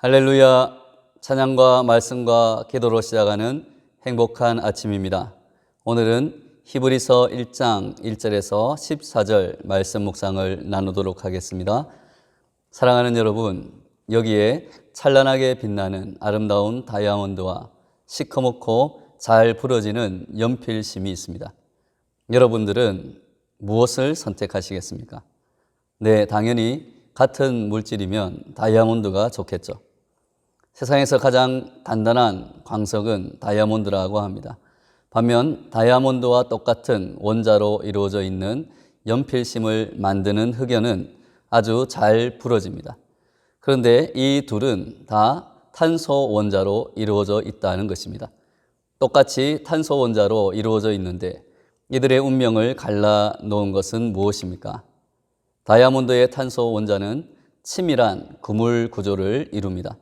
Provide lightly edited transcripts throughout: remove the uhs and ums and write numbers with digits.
할렐루야. 찬양과 말씀과 기도로 시작하는 행복한 아침입니다. 오늘은 히브리서 1장 1절에서 14절 말씀 묵상을 나누도록 하겠습니다. 사랑하는 여러분, 여기에 찬란하게 빛나는 아름다운 다이아몬드와 시커멓고 잘 부러지는 연필심이 있습니다. 여러분들은 무엇을 선택하시겠습니까? 네, 당연히 같은 물질이면 다이아몬드가 좋겠죠. 세상에서 가장 단단한 광석은 다이아몬드라고 합니다. 반면 다이아몬드와 똑같은 원자로 이루어져 있는 연필심을 만드는 흑연은 아주 잘 부러집니다. 그런데 이 둘은 다 탄소 원자로 이루어져 있다는 것입니다. 똑같이 탄소 원자로 이루어져 있는데 이들의 운명을 갈라놓은 것은 무엇입니까? 다이아몬드의 탄소 원자는 치밀한 그물 구조를 이룹니다.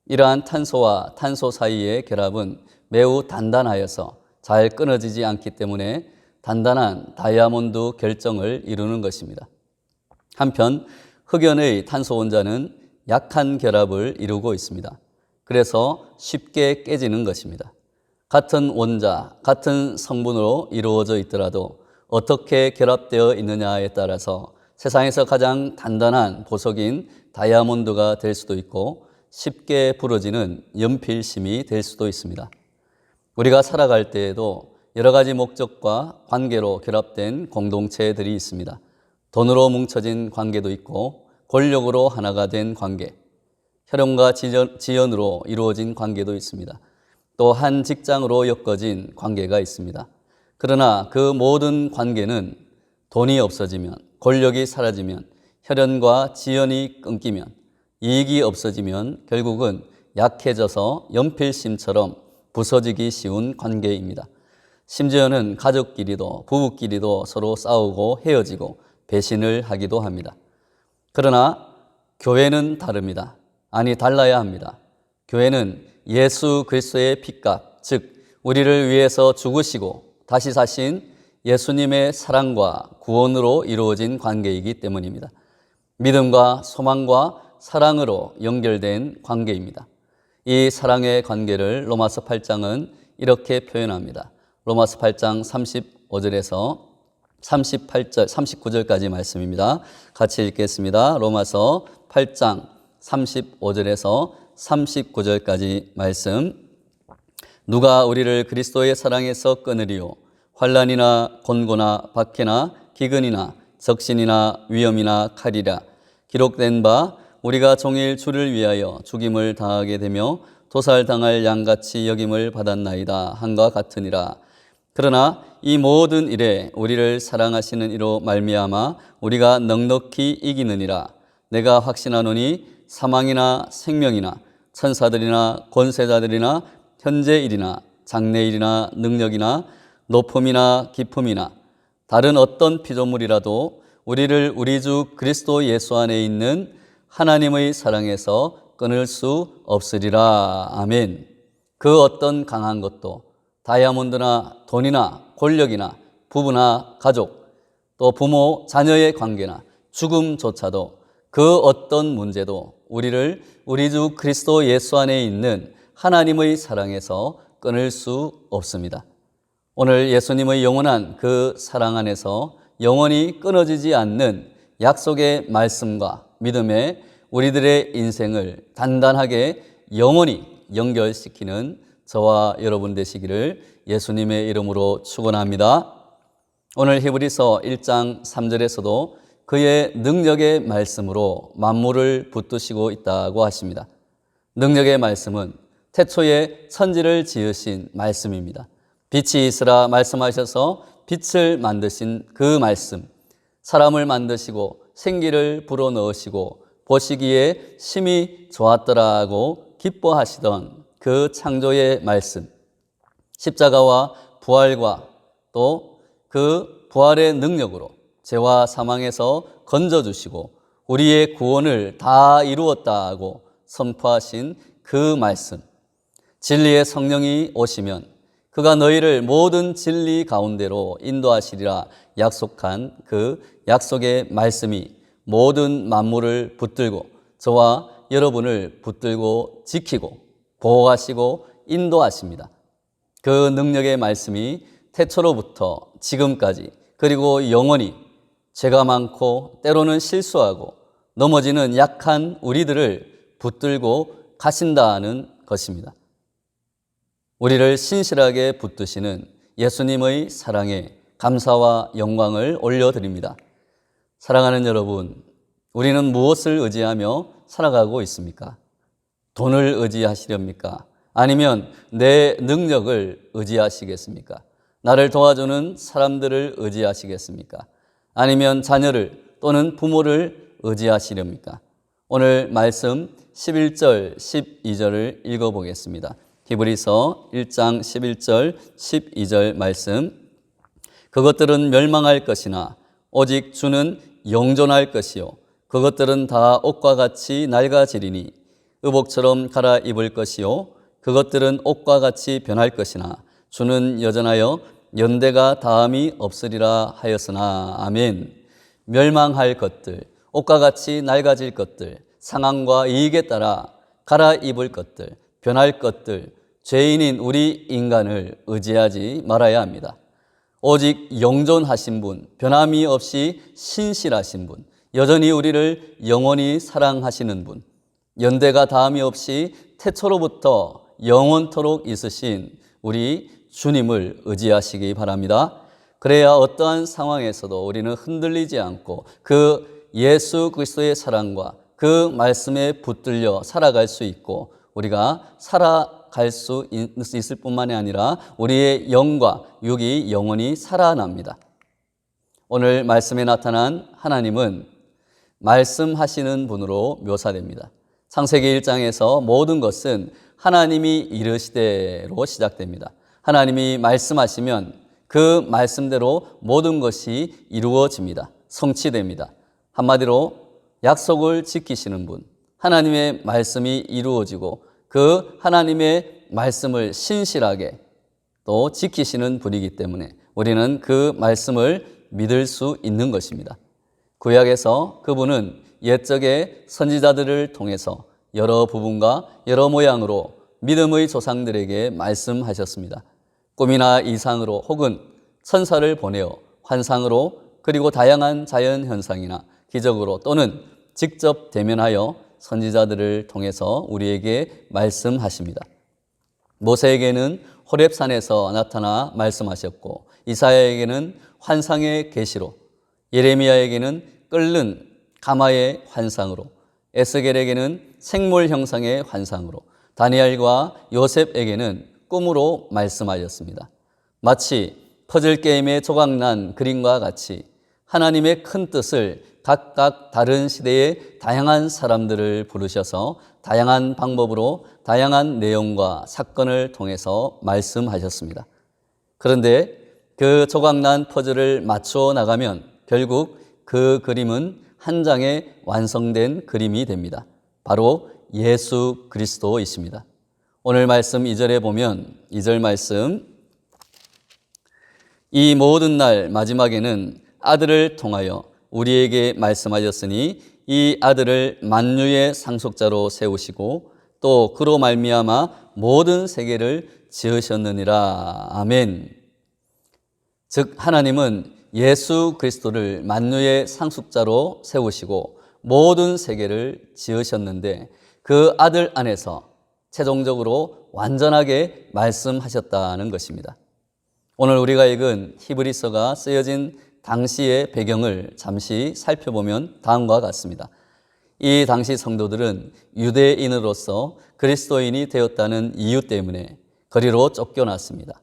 이러한 탄소와 탄소 사이의 결합은 매우 단단하여서 잘 끊어지지 않기 때문에 단단한 다이아몬드 결정을 이루는 것입니다. 한편 흑연의 탄소 원자는 약한 결합을 이루고 있습니다. 그래서 쉽게 깨지는 것입니다. 같은 원자, 같은 성분으로 이루어져 있더라도 어떻게 결합되어 있느냐에 따라서 세상에서 가장 단단한 보석인 다이아몬드가 될 수도 있고 쉽게 부러지는 연필심이 될 수도 있습니다. 우리가 살아갈 때에도 여러 가지 목적과 관계로 결합된 공동체들이 있습니다. 돈으로 뭉쳐진 관계도 있고 권력으로 하나가 된 관계, 혈연과 지연으로 이루어진 관계도 있습니다. 또 한 직장으로 엮어진 관계가 있습니다. 그러나 그 모든 관계는 돈이 없어지면, 권력이 사라지면, 혈연과 지연이 끊기면, 이익이 없어지면 결국은 약해져서 연필심처럼 부서지기 쉬운 관계입니다. 심지어는 가족끼리도 부부끼리도 서로 싸우고 헤어지고 배신을 하기도 합니다. 그러나 교회는 다릅니다. 아니, 달라야 합니다. 교회는 예수 그리스도의 핏값, 즉 우리를 위해서 죽으시고 다시 사신 예수님의 사랑과 구원으로 이루어진 관계이기 때문입니다. 믿음과 소망과 사랑으로 연결된 관계입니다. 이 사랑의 관계를 로마서 8장은 이렇게 표현합니다. 로마서 8장 35절에서 39절까지 말씀입니다. 같이 읽겠습니다. 로마서 8장 35절에서 39절까지 말씀. 누가 우리를 그리스도의 사랑에서 끊으리요? 환난이나 곤고나 박해나 기근이나 적신이나 위험이나 칼이라. 기록된 바 우리가 종일 주를 위하여 죽임을 당하게 되며 도살당할 양같이 여김을 받았나이다 한과 같으니라. 그러나 이 모든 일에 우리를 사랑하시는 이로 말미암아 우리가 넉넉히 이기느니라. 내가 확신하노니 사망이나 생명이나 천사들이나 권세자들이나 현재일이나 장래일이나 능력이나 높음이나 깊음이나 다른 어떤 피조물이라도 우리를 우리 주 그리스도 예수 안에 있는 하나님의 사랑에서 끊을 수 없으리라. 아멘. 그 어떤 강한 것도 다이아몬드나 돈이나 권력이나 부부나 가족, 또 부모 자녀의 관계나 죽음조차도 그 어떤 문제도 우리를 우리 주 그리스도 예수 안에 있는 하나님의 사랑에서 끊을 수 없습니다. 오늘 예수님의 영원한 그 사랑 안에서 영원히 끊어지지 않는 약속의 말씀과 믿음에 우리들의 인생을 단단하게 영원히 연결시키는 저와 여러분 되시기를 예수님의 이름으로 축원합니다. 오늘 히브리서 1장 3절에서도 그의 능력의 말씀으로 만물을 붙드시고 있다고 하십니다. 능력의 말씀은 태초에 천지를 지으신 말씀입니다. 빛이 있으라 말씀하셔서 빛을 만드신 그 말씀, 사람을 만드시고 생기를 불어넣으시고 보시기에 심히 좋았더라고 기뻐하시던 그 창조의 말씀, 십자가와 부활과 또 그 부활의 능력으로 죄와 사망에서 건져주시고 우리의 구원을 다 이루었다고 선포하신 그 말씀, 진리의 성령이 오시면 그가 너희를 모든 진리 가운데로 인도하시리라 약속한 그 약속의 말씀이 모든 만물을 붙들고 저와 여러분을 붙들고 지키고 보호하시고 인도하십니다. 그 능력의 말씀이 태초로부터 지금까지 그리고 영원히 죄가 많고 때로는 실수하고 넘어지는 약한 우리들을 붙들고 가신다는 것입니다. 우리를 신실하게 붙드시는 예수님의 사랑에 감사와 영광을 올려드립니다. 사랑하는 여러분, 우리는 무엇을 의지하며 살아가고 있습니까? 돈을 의지하시렵니까? 아니면 내 능력을 의지하시겠습니까? 나를 도와주는 사람들을 의지하시겠습니까? 아니면 자녀를 또는 부모를 의지하시렵니까? 오늘 말씀 11절, 12절을 읽어보겠습니다. 히브리서 1장 11절, 12절 말씀. 그것들은 멸망할 것이나 오직 주는 영존할 것이요 그것들은 다 옷과 같이 낡아지리니 의복처럼 갈아입을 것이요 그것들은 옷과 같이 변할 것이나 주는 여전하여 연대가 다함이 없으리라 하였으나. 아멘. 멸망할 것들, 옷과 같이 낡아질 것들, 상황과 이익에 따라 갈아입을 것들, 변할 것들, 죄인인 우리 인간을 의지하지 말아야 합니다. 오직 영존하신 분, 변함이 없이 신실하신 분, 여전히 우리를 영원히 사랑하시는 분, 연대가 다함이 없이 태초로부터 영원토록 있으신 우리 주님을 의지하시기 바랍니다. 그래야 어떠한 상황에서도 우리는 흔들리지 않고 그 예수 그리스도의 사랑과 그 말씀에 붙들려 살아갈 수 있고 우리가 살아갈 수 있을 뿐만이 아니라 우리의 영과 육이 영원히 살아납니다. 오늘 말씀에 나타난 하나님은 말씀하시는 분으로 묘사됩니다. 창세기 1장에서 모든 것은 하나님이 이르시되로 시작됩니다. 하나님이 말씀하시면 그 말씀대로 모든 것이 이루어집니다. 성취됩니다. 한마디로 약속을 지키시는 분, 하나님의 말씀이 이루어지고 그 하나님의 말씀을 신실하게 또 지키시는 분이기 때문에 우리는 그 말씀을 믿을 수 있는 것입니다. 구약에서 그분은 옛적의 선지자들을 통해서 여러 부분과 여러 모양으로 믿음의 조상들에게 말씀하셨습니다. 꿈이나 이상으로 혹은 천사를 보내어 환상으로 그리고 다양한 자연현상이나 기적으로 또는 직접 대면하여 선지자들을 통해서 우리에게 말씀하십니다. 모세에게는 호렙산에서 나타나 말씀하셨고 이사야에게는 환상의 계시로, 예레미야에게는 끓는 가마의 환상으로, 에스겔에게는 생물 형상의 환상으로, 다니엘과 요셉에게는 꿈으로 말씀하셨습니다. 마치 퍼즐 게임의 조각난 그림과 같이 하나님의 큰 뜻을 각각 다른 시대의 다양한 사람들을 부르셔서 다양한 방법으로 다양한 내용과 사건을 통해서 말씀하셨습니다. 그런데 그 조각난 퍼즐을 맞추어 나가면 결국 그 그림은 한 장의 완성된 그림이 됩니다. 바로 예수 그리스도이십니다. 오늘 말씀 2절에 보면 2절 말씀, 이 모든 날 마지막에는 아들을 통하여 우리에게 말씀하셨으니 이 아들을 만유의 상속자로 세우시고 또 그로 말미암아 모든 세계를 지으셨느니라. 아멘. 즉 하나님은 예수 그리스도를 만유의 상속자로 세우시고 모든 세계를 지으셨는데 그 아들 안에서 최종적으로 완전하게 말씀하셨다는 것입니다. 오늘 우리가 읽은 히브리서가 쓰여진 당시의 배경을 잠시 살펴보면 다음과 같습니다. 이 당시 성도들은 유대인으로서 그리스도인이 되었다는 이유 때문에 거리로 쫓겨났습니다.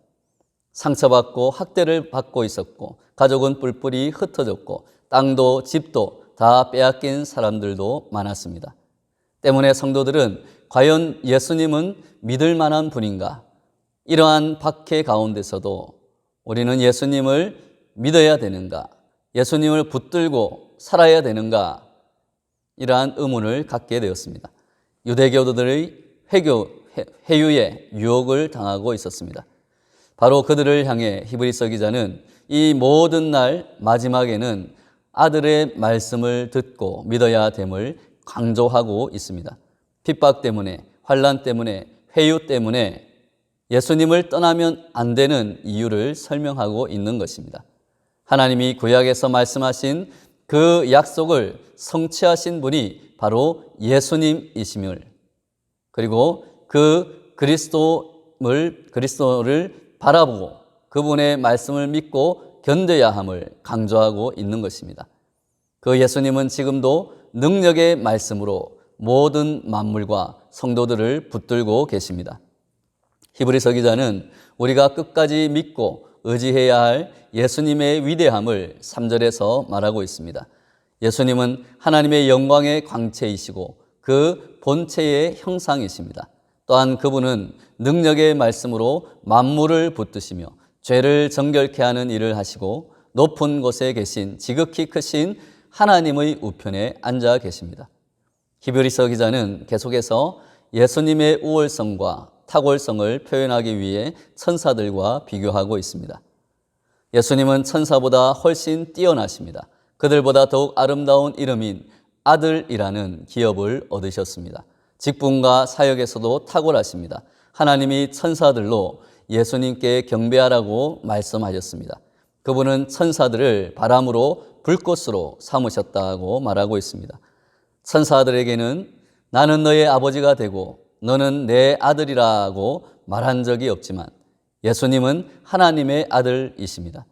상처받고 학대를 받고 있었고 가족은 뿔뿔이 흩어졌고 땅도 집도 다 빼앗긴 사람들도 많았습니다. 때문에 성도들은 과연 예수님은 믿을 만한 분인가? 이러한 박해 가운데서도 우리는 예수님을 믿어야 되는가? 예수님을 붙들고 살아야 되는가? 이러한 의문을 갖게 되었습니다. 유대교도들의 회유에 유혹을 당하고 있었습니다. 바로 그들을 향해 히브리서 기자는 이 모든 날 마지막에는 아들의 말씀을 듣고 믿어야 됨을 강조하고 있습니다. 핍박 때문에, 환난 때문에, 회유 때문에 예수님을 떠나면 안 되는 이유를 설명하고 있는 것입니다. 하나님이 구약에서 말씀하신 그 약속을 성취하신 분이 바로 예수님이심을, 그리고 그 그리스도를 바라보고 그분의 말씀을 믿고 견뎌야 함을 강조하고 있는 것입니다. 그 예수님은 지금도 능력의 말씀으로 모든 만물과 성도들을 붙들고 계십니다. 히브리서 기자는 우리가 끝까지 믿고 의지해야 할 예수님의 위대함을 3절에서 말하고 있습니다. 예수님은 하나님의 영광의 광채이시고 그 본체의 형상이십니다. 또한 그분은 능력의 말씀으로 만물을 붙드시며 죄를 정결케 하는 일을 하시고 높은 곳에 계신 지극히 크신 하나님의 우편에 앉아 계십니다. 히브리서 기자는 계속해서 예수님의 우월성과 탁월성을 표현하기 위해 천사들과 비교하고 있습니다. 예수님은 천사보다 훨씬 뛰어나십니다. 그들보다 더욱 아름다운 이름인 아들이라는 기업을 얻으셨습니다. 직분과 사역에서도 탁월하십니다. 하나님이 천사들로 예수님께 경배하라고 말씀하셨습니다. 그분은 천사들을 바람으로 불꽃으로 삼으셨다고 말하고 있습니다. 천사들에게는 나는 너의 아버지가 되고 너는 내 아들이라고 말한 적이 없지만 예수님은 하나님의 아들이십니다.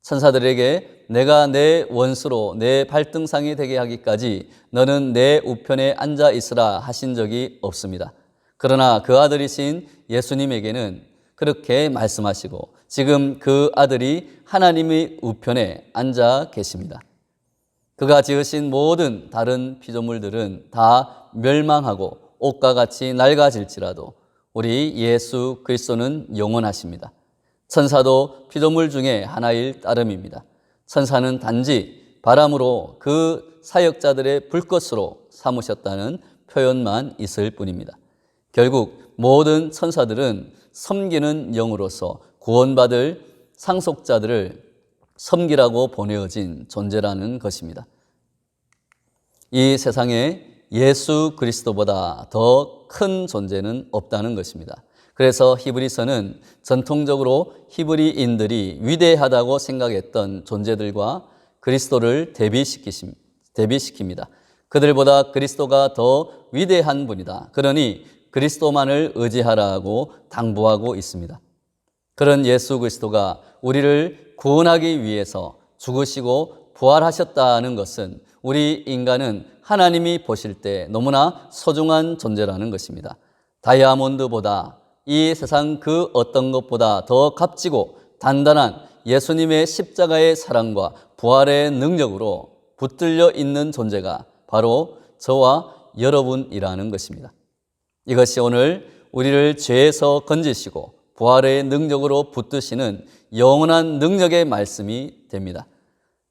천사들에게 내가 내 원수로 내 발등상이 되게 하기까지 너는 내 우편에 앉아 있으라 하신 적이 없습니다. 그러나 그 아들이신 예수님에게는 그렇게 말씀하시고 지금 그 아들이 하나님의 우편에 앉아 계십니다. 그가 지으신 모든 다른 피조물들은 다 멸망하고 옷과 같이 낡아질지라도 우리 예수 그리스도는 영원하십니다. 천사도 피조물 중에 하나일 따름입니다. 천사는 단지 바람으로 그 사역자들의 불꽃으로 삼으셨다는 표현만 있을 뿐입니다. 결국 모든 천사들은 섬기는 영으로서 구원받을 상속자들을 섬기라고 보내어진 존재라는 것입니다. 이 세상에 예수 그리스도보다 더 큰 존재는 없다는 것입니다. 그래서 히브리서는 전통적으로 히브리인들이 위대하다고 생각했던 존재들과 그리스도를 대비시킵니다. 그들보다 그리스도가 더 위대한 분이다. 그러니 그리스도만을 의지하라고 당부하고 있습니다. 그런 예수 그리스도가 우리를 구원하기 위해서 죽으시고 부활하셨다는 것은 우리 인간은 하나님이 보실 때 너무나 소중한 존재라는 것입니다. 다이아몬드보다 이 세상 그 어떤 것보다 더 값지고 단단한 예수님의 십자가의 사랑과 부활의 능력으로 붙들려 있는 존재가 바로 저와 여러분이라는 것입니다. 이것이 오늘 우리를 죄에서 건지시고 부활의 능력으로 붙드시는 영원한 능력의 말씀이 됩니다.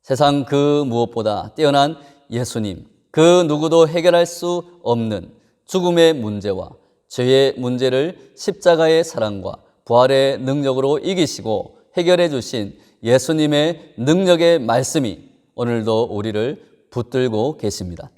세상 그 무엇보다 뛰어난 예수님, 그 누구도 해결할 수 없는 죽음의 문제와 죄의 문제를 십자가의 사랑과 부활의 능력으로 이기시고 해결해 주신 예수님의 능력의 말씀이 오늘도 우리를 붙들고 계십니다.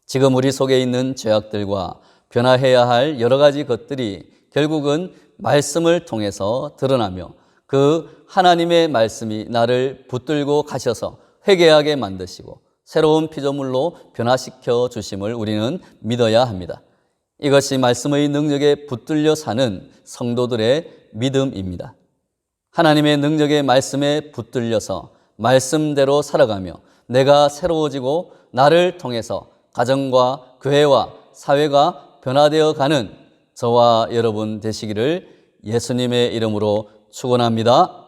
지금 우리 속에 있는 죄악들과 변화해야 할 여러 가지 것들이 결국은 말씀을 통해서 드러나며 그 하나님의 말씀이 나를 붙들고 가셔서 회개하게 만드시고 새로운 피조물로 변화시켜 주심을 우리는 믿어야 합니다. 이것이 말씀의 능력에 붙들려 사는 성도들의 믿음입니다. 하나님의 능력의 말씀에 붙들려서 말씀대로 살아가며 내가 새로워지고 나를 통해서 가정과 교회와 사회가 변화되어 가는 저와 여러분 되시기를 예수님의 이름으로 축원합니다.